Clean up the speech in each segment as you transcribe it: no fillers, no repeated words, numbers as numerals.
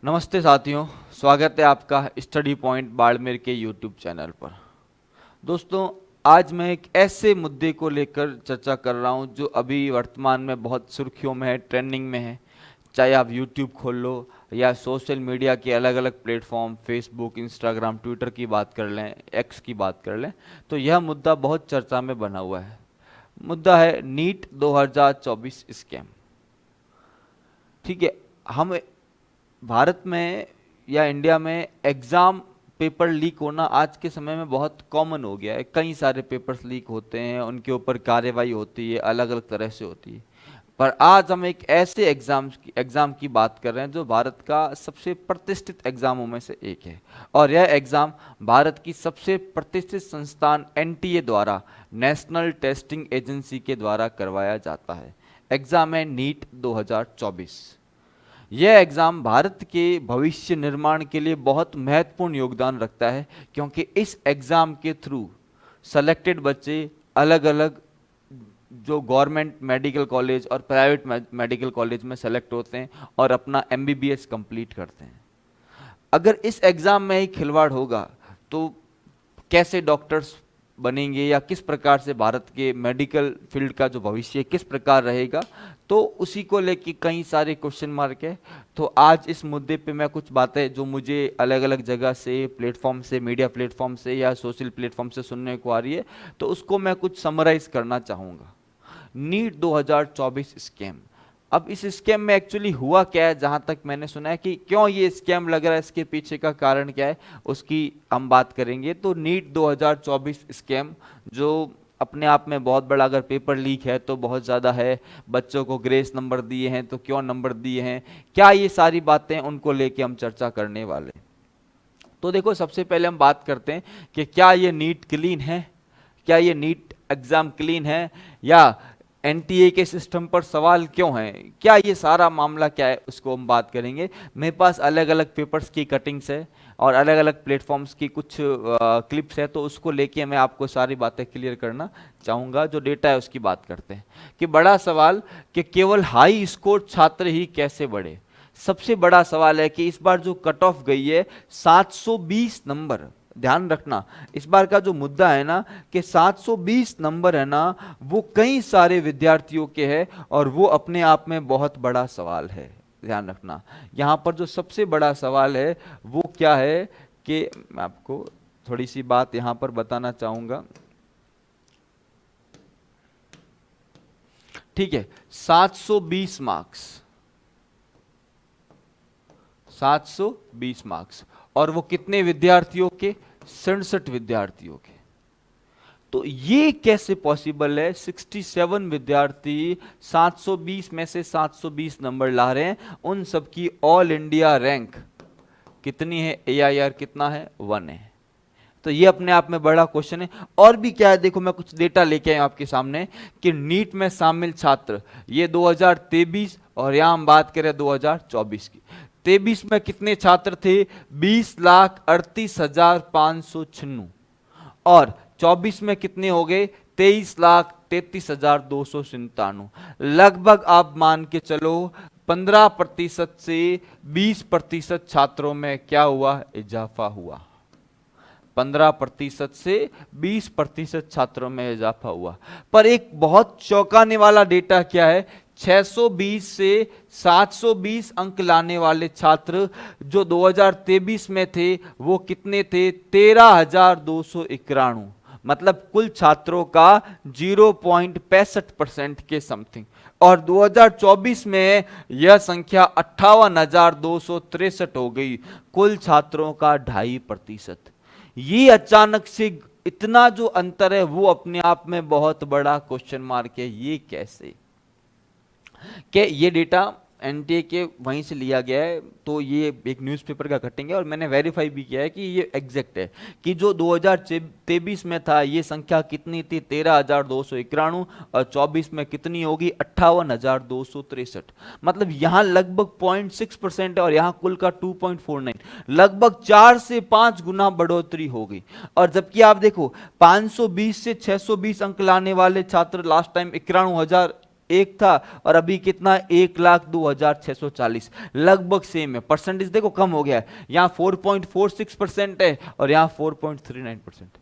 नमस्ते साथियों, स्वागत है आपका स्टडी पॉइंट बाड़मेर के यूट्यूब चैनल पर। दोस्तों, आज मैं एक ऐसे मुद्दे को लेकर चर्चा कर रहा हूं जो अभी वर्तमान में बहुत सुर्खियों में है, ट्रेंडिंग में है। चाहे आप यूट्यूब खोल लो या सोशल मीडिया के अलग अलग प्लेटफॉर्म फेसबुक, इंस्टाग्राम, ट्विटर की बात कर लें, एक्स की बात कर लें, तो यह मुद्दा बहुत चर्चा में बना हुआ है। मुद्दा है नीट 2024 स्कैम। ठीक है, हम भारत में या इंडिया में एग्ज़ाम पेपर लीक होना आज के समय में बहुत कॉमन हो गया है। कई सारे पेपर्स लीक होते हैं, उनके ऊपर कार्रवाई होती है, अलग अलग तरह से होती है। पर आज हम एक ऐसे एग्ज़ाम की बात कर रहे हैं जो भारत का सबसे प्रतिष्ठित एग्ज़ामों में से एक है। और यह एग्ज़ाम भारत की सबसे प्रतिष्ठित संस्थान एनटीए द्वारा, नेशनल टेस्टिंग एजेंसी के द्वारा करवाया जाता है। एग्ज़ाम है नीट 2024। यह एग्ज़ाम भारत के भविष्य निर्माण के लिए बहुत महत्वपूर्ण योगदान रखता है, क्योंकि इस एग्ज़ाम के थ्रू सेलेक्टेड बच्चे अलग अलग जो गवर्नमेंट मेडिकल कॉलेज और प्राइवेट मेडिकल कॉलेज में सेलेक्ट होते हैं और अपना एमबीबीएस कंप्लीट करते हैं। अगर इस एग्ज़ाम में ही खिलवाड़ होगा तो कैसे डॉक्टर्स बनेंगे या किस प्रकार से भारत के मेडिकल फील्ड का जो भविष्य किस प्रकार रहेगा, तो उसी को लेके कई सारे क्वेश्चन मार्क है। तो आज इस मुद्दे पे मैं कुछ बातें जो मुझे अलग अलग जगह से, प्लेटफॉर्म से, मीडिया प्लेटफॉर्म से या सोशल प्लेटफॉर्म से सुनने को आ रही है, तो उसको मैं कुछ समराइज करना चाहूँगा। NEET 2024 scam. अब इस स्कैम में एक्चुअली हुआ क्या है, जहां तक मैंने सुना है कि क्यों ये स्कैम लग रहा है, इसके पीछे का कारण क्या है, उसकी हम बात करेंगे। तो नीट 2024 स्कैम जो अपने आप में बहुत बड़ा, अगर पेपर लीक है तो बहुत ज़्यादा है, बच्चों को ग्रेस नंबर दिए हैं तो क्यों नंबर दिए हैं, क्या ये सारी बातें उनको लेके हम चर्चा करने वाले। तो देखो, सबसे पहले हम बात करते हैं कि क्या ये नीट क्लीन है, क्या ये नीट एग्ज़ाम क्लीन है, या एनटीए के सिस्टम पर सवाल क्यों है, क्या ये सारा मामला क्या है, उसको हम बात करेंगे। मेरे पास अलग अलग पेपर्स की कटिंग्स है और अलग अलग प्लेटफॉर्म्स की कुछ क्लिप्स है, तो उसको लेके मैं आपको सारी बातें क्लियर करना चाहूँगा। जो डेटा है उसकी बात करते हैं कि बड़ा सवाल कि केवल हाई स्कोर छात्र ही कैसे बढ़े। सबसे बड़ा सवाल है कि इस बार जो कट ऑफ गई है 720 नंबर। ध्यान रखना, इस बार का जो मुद्दा है ना कि 720 नंबर है ना, वो कई सारे विद्यार्थियों के हैं और वो अपने आप में बहुत बड़ा सवाल है। ध्यान रखना, यहाँ पर जो सबसे बड़ा सवाल है वो क्या है कि मैं आपको थोड़ी सी बात यहाँ पर बताना चाहूँगा। ठीक है, 720 मार्क्स, 720 मार्क्स, और वो कितने विद्यार्थियों के? 67 विद्यार्थियों के। तो ये कैसे पॉसिबल है? 67 विद्यार्थी 720 में से 720 नंबर ला रहे हैं। उन सब की ऑल इंडिया रैंक कितनी है? AIR कितना है? 1 है। तो ये अपने आप में बड़ा क्वेश्चन है। और भी क्या है, देखो मैं कुछ डेटा लेके आया आपके सामने कि नीट में शामिल छात्र, ये 2023 और यहां हम बात करें 2024 की। 23 में कितने छात्र थे? 20,38,596। और 24 में कितने हो गए? 23,33,297। लगभग आप मान के चलो 15% से 20% छात्रों में क्या हुआ? इजाफा हुआ। 15% से 20% छात्रों में इजाफा हुआ। पर एक बहुत चौंकाने वाला डेटा क्या है? 620 से 720 अंक लाने वाले छात्र जो 2023 में थे वो कितने थे? 13,291। मतलब कुल छात्रों का 0.65% के समथिंग। और 2024 में यह संख्या 58,263 हो गई, कुल छात्रों का 2.5%। ये अचानक से इतना जो अंतर है वो अपने आप में बहुत बड़ा क्वेश्चन मार्क है। ये कैसे? कि ये डेटा एनटीए के वहीं से लिया गया है, तो ये एक न्यूज़पेपर का कटिंग है और मैंने वेरीफाई भी किया है कि ये एग्जैक्ट है कि जो 2023 में था ये संख्या कितनी थी? 13,291। और 24 में कितनी होगी? 58,263। मतलब यहाँ लगभग 0.6% है और यहाँ कुल का 2.49, लगभग 4 से 5 गुना बढ़ोतरी हो गई। और जबकि आप देखो 520 से 620 अंक लाने वाले छात्र लास्ट टाइम 91,000 एक था, और अभी कितना 1,02,640, लगभग सेम है। परसेंटेज देखो कम हो गया है, यहाँ 4.46% है और यहाँ 4.39%।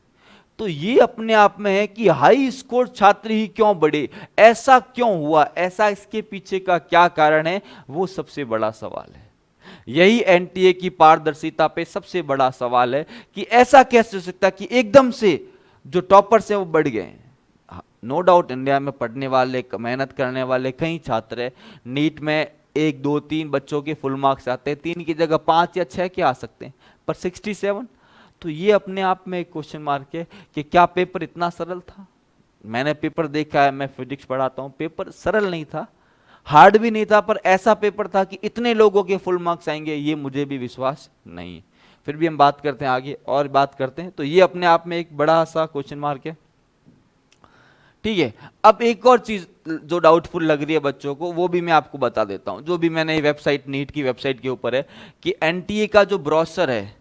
तो ये अपने आप में है कि हाई स्कोर छात्र ही क्यों बढ़े, ऐसा क्यों हुआ, ऐसा इसके पीछे का क्या कारण है, वो सबसे बड़ा सवाल है। यही एनटीए की पारदर्शिता पे सबसे बड़ा सवाल है कि ऐसा कैसे हो सकता है कि एकदम से जो टॉपर्स हैं वो बढ़ गए। नो डाउट इंडिया में पढ़ने वाले, मेहनत करने वाले कई छात्र हैं। नीट में 1 2 3 बच्चों के फुल मार्क्स आते हैं, 3 की जगह 5 या 6 के आ सकते हैं, पर 67, तो ये अपने आप में एक क्वेश्चन मार्क है कि क्या पेपर इतना सरल था। मैंने पेपर देखा है, मैं फिजिक्स पढ़ाता हूं, पेपर सरल नहीं था, हार्ड भी नहीं था, पर ऐसा पेपर था कि इतने लोगों के फुल मार्क्स आएंगे ये मुझे भी विश्वास नहीं है। फिर भी हम बात करते हैं आगे और बात करते हैं, तो ये अपने आप में एक बड़ा सा क्वेश्चन मार्क है। ठीक है, अब एक और चीज जो डाउटफुल लग रही है बच्चों को, वो भी मैं आपको बता देता हूं, जो भी मैंने वेबसाइट, नीट की वेबसाइट के ऊपर है, कि एनटीए का जो ब्रोशर है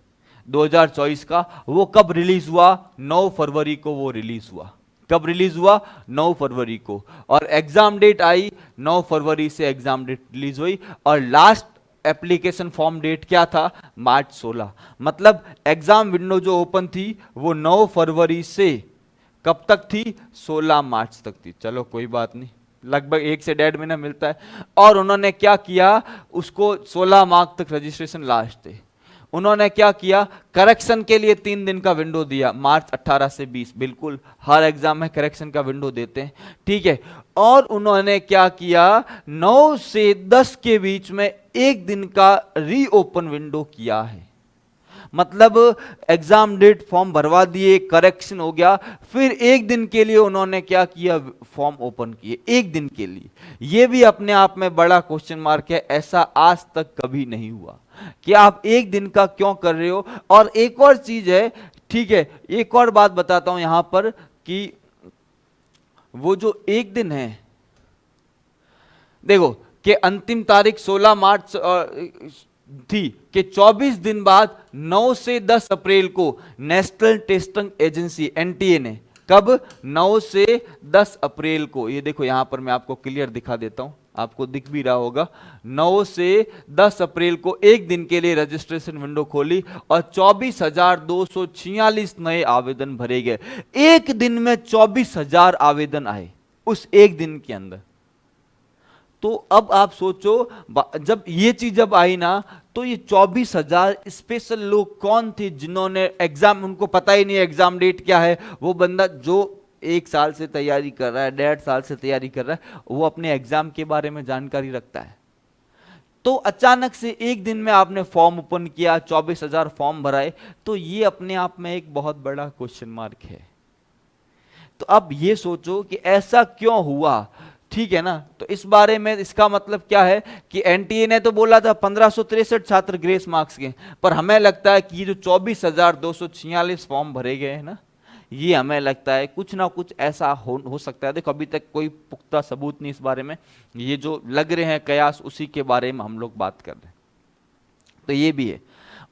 2024 का, वो कब रिलीज हुआ, 9 फरवरी को वो रिलीज हुआ। कब रिलीज हुआ, 9 फरवरी को, और एग्जाम डेट आई 9 फरवरी से एग्जाम डेट रिलीज हुई, और लास्ट एप्लीकेशन फॉर्म डेट क्या था, मार्च 16। मतलब एग्जाम विंडो जो ओपन थी वो 9 फरवरी से कब तक थी, 16 मार्च तक थी। चलो कोई बात नहीं, लगभग 1 से 1.5 महीना मिलता है। और उन्होंने क्या किया, उसको 16 मार्च तक रजिस्ट्रेशन लास्ट थे। उन्होंने क्या किया, करेक्शन के लिए 3 दिन का विंडो दिया, मार्च 18 से 20, बिल्कुल हर एग्जाम में करेक्शन का विंडो देते हैं, ठीक है। और उन्होंने क्या किया, 9 से 10 के बीच में 1 दिन का रीओपन विंडो किया है। मतलब एग्जाम डेट फॉर्म भरवा दिए, करेक्शन हो गया, फिर 1 दिन के लिए उन्होंने क्या किया, फॉर्म ओपन किए 1 दिन के लिए। यह भी अपने आप में बड़ा क्वेश्चन मार्क है, ऐसा आज तक कभी नहीं हुआ कि आप 1 दिन का क्यों कर रहे हो। और एक और चीज है, ठीक है, एक और बात बताता हूं यहां पर कि वो जो 1 दिन है, देखो कि अंतिम तारीख 16 मार्च थी कि 24 दिन बाद 9 से 10 अप्रैल को नेशनल टेस्टिंग एजेंसी एनटीए ने, कब, 9 से 10 अप्रैल को, ये देखो यहां पर मैं आपको क्लियर दिखा देता हूं, आपको दिख भी रहा होगा, 9 से 10 अप्रैल को 1 दिन के लिए रजिस्ट्रेशन विंडो खोली और 24,246 नए आवेदन भरे गए। 1 दिन में 24,000 आवेदन आए उस 1 दिन के अंदर। तो अब आप सोचो, जब ये चीज जब आई ना, तो ये 24,000 स्पेशल लोग कौन थे जिन्होंने एग्जाम, उनको पता ही नहीं एग्जाम डेट क्या है। वो बंदा जो 1 साल से तैयारी कर रहा है, 1.5 साल से तैयारी कर रहा है, वो अपने एग्जाम के बारे में जानकारी रखता है। तो अचानक से 1 दिन में आपने फॉर्म ओपन किया, 24,000 फॉर्म भराए, तो ये अपने आप में एक बहुत बड़ा क्वेश्चन मार्क है। तो अब ये सोचो कि ऐसा क्यों हुआ, ठीक है ना। तो इस बारे में इसका मतलब क्या है कि एनटीए ने तो बोला था 1563 छात्र ग्रेस मार्क्स के, पर हमें लगता है कि ये जो 24,246 फॉर्म भरे गए हैं ना, ये हमें लगता है कुछ ना कुछ ऐसा हो सकता है। देखो अभी तक कोई पुख्ता सबूत नहीं इस बारे में, ये जो लग रहे हैं कयास, उसी के बारे में हम लोग बात कर रहे हैं। तो ये भी है।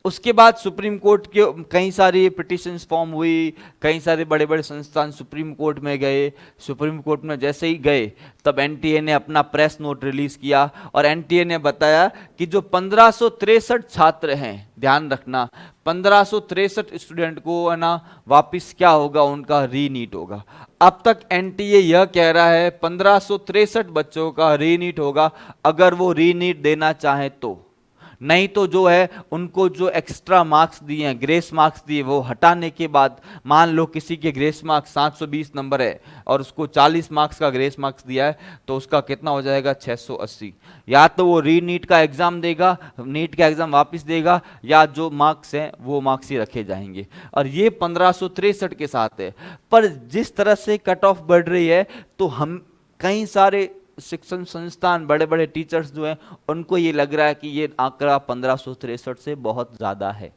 उसके बाद सुप्रीम कोर्ट के कई सारी पिटिशंस फॉर्म हुई, कई सारे बड़े बड़े संस्थान सुप्रीम कोर्ट में गए। सुप्रीम कोर्ट में जैसे ही गए तब एनटीए ने अपना प्रेस नोट रिलीज किया और एनटीए ने बताया कि जो 1563 छात्र हैं, ध्यान रखना 1563 स्टूडेंट को है ना, वापिस क्या होगा, उनका रीनीट होगा। अब तक एनटीए यह कह रहा है 1563 बच्चों का रीनीट होगा, अगर वो रीनीट देना चाहे तो, नहीं तो जो है उनको जो एक्स्ट्रा मार्क्स दिए हैं, ग्रेस मार्क्स दिए, वो हटाने के बाद, मान लो किसी के ग्रेस मार्क्स 720 नंबर है और उसको 40 मार्क्स का ग्रेस मार्क्स दिया है, तो उसका कितना हो जाएगा, 680। या तो वो री नीट का एग्जाम देगा, नीट का एग्जाम वापस देगा, या जो मार्क्स हैं वो मार्क्स ही रखे जाएंगे। और ये 1563 के साथ है। पर जिस तरह से कट ऑफ बढ़ रही है, तो हम कई सारे शिक्षण संस्थान, बड़े बड़े टीचर्स जो हैं, उनको ये लग रहा है कि ये आंकड़ा 1563 से बहुत ज्यादा है।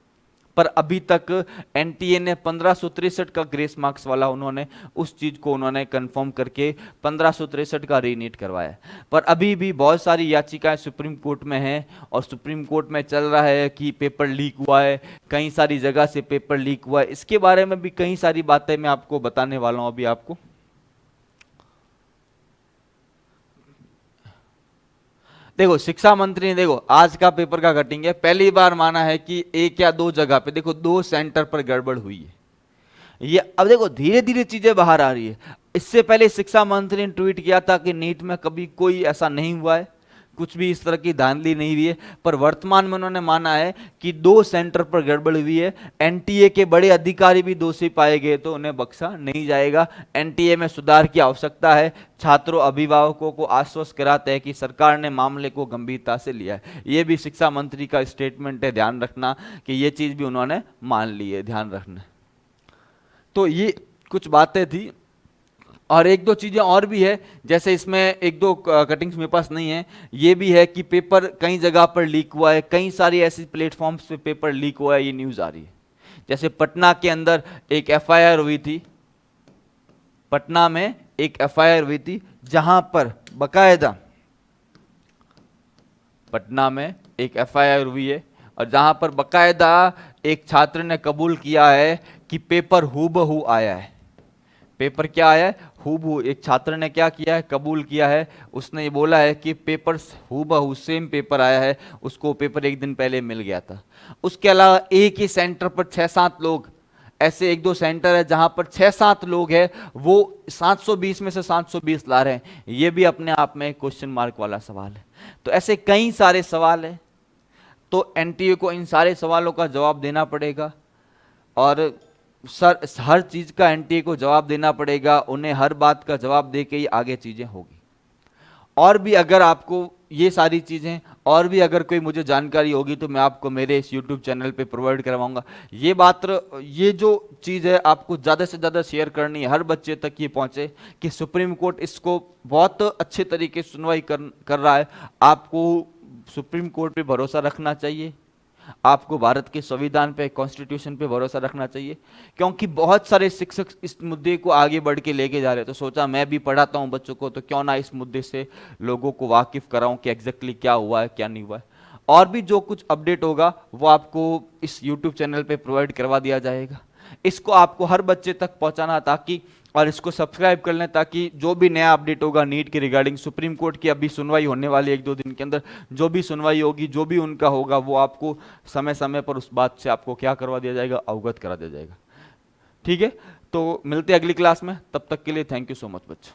पर अभी तक एनटीए ने 1563 का ग्रेस मार्क्स वाला, उन्होंने उस चीज को उन्होंने कंफर्म करके 1563 का रीनीट करवाया। पर अभी भी बहुत सारी याचिकाएं सुप्रीम कोर्ट में हैं और सुप्रीम कोर्ट में चल रहा है कि पेपर लीक हुआ है, कई सारी जगह से पेपर लीक हुआ है। इसके बारे में भी कई सारी बातें मैं आपको बताने वाला हूं अभी आपको। देखो शिक्षा मंत्री ने, देखो आज का पेपर का कटिंग है, पहली बार माना है कि एक या दो जगह पे, देखो दो सेंटर पर गड़बड़ हुई है। ये अब देखो धीरे धीरे चीजें बाहर आ रही है। इससे पहले शिक्षा मंत्री ने ट्वीट किया था कि नीट में कभी कोई ऐसा नहीं हुआ है, कुछ भी इस तरह की धांधली नहीं हुई है, पर वर्तमान में उन्होंने माना है कि दो सेंटर पर गड़बड़ हुई है। एनटीए के बड़े अधिकारी भी दोषी पाए गए तो उन्हें बख्शा नहीं जाएगा। एनटीए में सुधार की आवश्यकता है। छात्रों अभिभावकों को आश्वस्त कराते हैं कि सरकार ने मामले को गंभीरता से लिया है। ये भी शिक्षा मंत्री का स्टेटमेंट है, ध्यान रखना कि ये चीज भी उन्होंने मान ली है, ध्यान रखना। तो ये कुछ बातें थी, और एक दो चीजें और भी है, जैसे इसमें एक दो कटिंग्स मेरे पास नहीं है। ये भी है कि पेपर कई जगह पर लीक हुआ है, कई सारी ऐसी प्लेटफॉर्म्स पे पेपर लीक हुआ है, ये न्यूज आ रही है। जैसे पटना के अंदर एक एफआईआर हुई थी, पटना में एक एफआईआर हुई थी जहां पर बकायदा, पटना में एक एफआईआर हुई है और जहां पर बकायदा एक छात्र ने कबूल किया है कि पेपर हूबहू आया है। पेपर क्या आया है? हूबहू। एक छात्र ने क्या किया है? कबूल किया है। उसने ये बोला है कि पेपर हूबहू सेम पेपर आया है, उसको पेपर एक दिन पहले मिल गया था। उसके अलावा एक ही सेंटर पर 6-7 लोग, ऐसे एक दो सेंटर है जहां पर 6-7 लोग हैं, वो 720 में से 720 ला रहे हैं। ये भी अपने आप में क्वेश्चन मार्क वाला सवाल है। तो ऐसे कई सारे सवाल है, तो एनटीए को इन सारे सवालों का जवाब देना पड़ेगा, और सर हर चीज का एनटीए को जवाब देना पड़ेगा। उन्हें हर बात का जवाब दे के ही आगे चीजें होगी। और भी अगर आपको ये सारी चीजें, और भी अगर कोई मुझे जानकारी होगी तो मैं आपको मेरे इस यूट्यूब चैनल पे प्रोवाइड करवाऊंगा। ये जो चीज़ है आपको ज़्यादा से ज़्यादा शेयर करनी है, हर बच्चे तक ये पहुँचे कि सुप्रीम कोर्ट इसको बहुत अच्छे तरीके से सुनवाई कर रहा है। आपको सुप्रीम कोर्ट पे भरोसा रखना चाहिए, आपको भारत के संविधान पे, कॉन्स्टिट्यूशन पे भरोसा रखना चाहिए, क्योंकि बहुत सारे शिक्षक इस मुद्दे को आगे बढ़ के लेके जा रहे हैं। तो सोचा मैं भी पढ़ाता हूं बच्चों को, तो क्यों ना इस मुद्दे से लोगों को वाकिफ कराऊं कि एग्जैक्टली क्या हुआ है क्या नहीं हुआ है। और भी जो कुछ अपडेट होगा वो आपको इस यूट्यूब चैनल पे प्रोवाइड करवा दिया जाएगा। इसको आपको हर बच्चे तक पहुंचाना, ताकि, और इसको सब्सक्राइब कर लें ताकि जो भी नया अपडेट होगा नीट के रिगार्डिंग, सुप्रीम कोर्ट की अभी सुनवाई होने वाली 1-2 दिन के अंदर, जो भी सुनवाई होगी, जो भी उनका होगा, वो आपको समय समय पर उस बात से आपको क्या करवा दिया जाएगा, अवगत करा दिया जाएगा। ठीक है, तो मिलते हैं अगली क्लास में, तब तक के लिए थैंक यू सो मच बच्चों।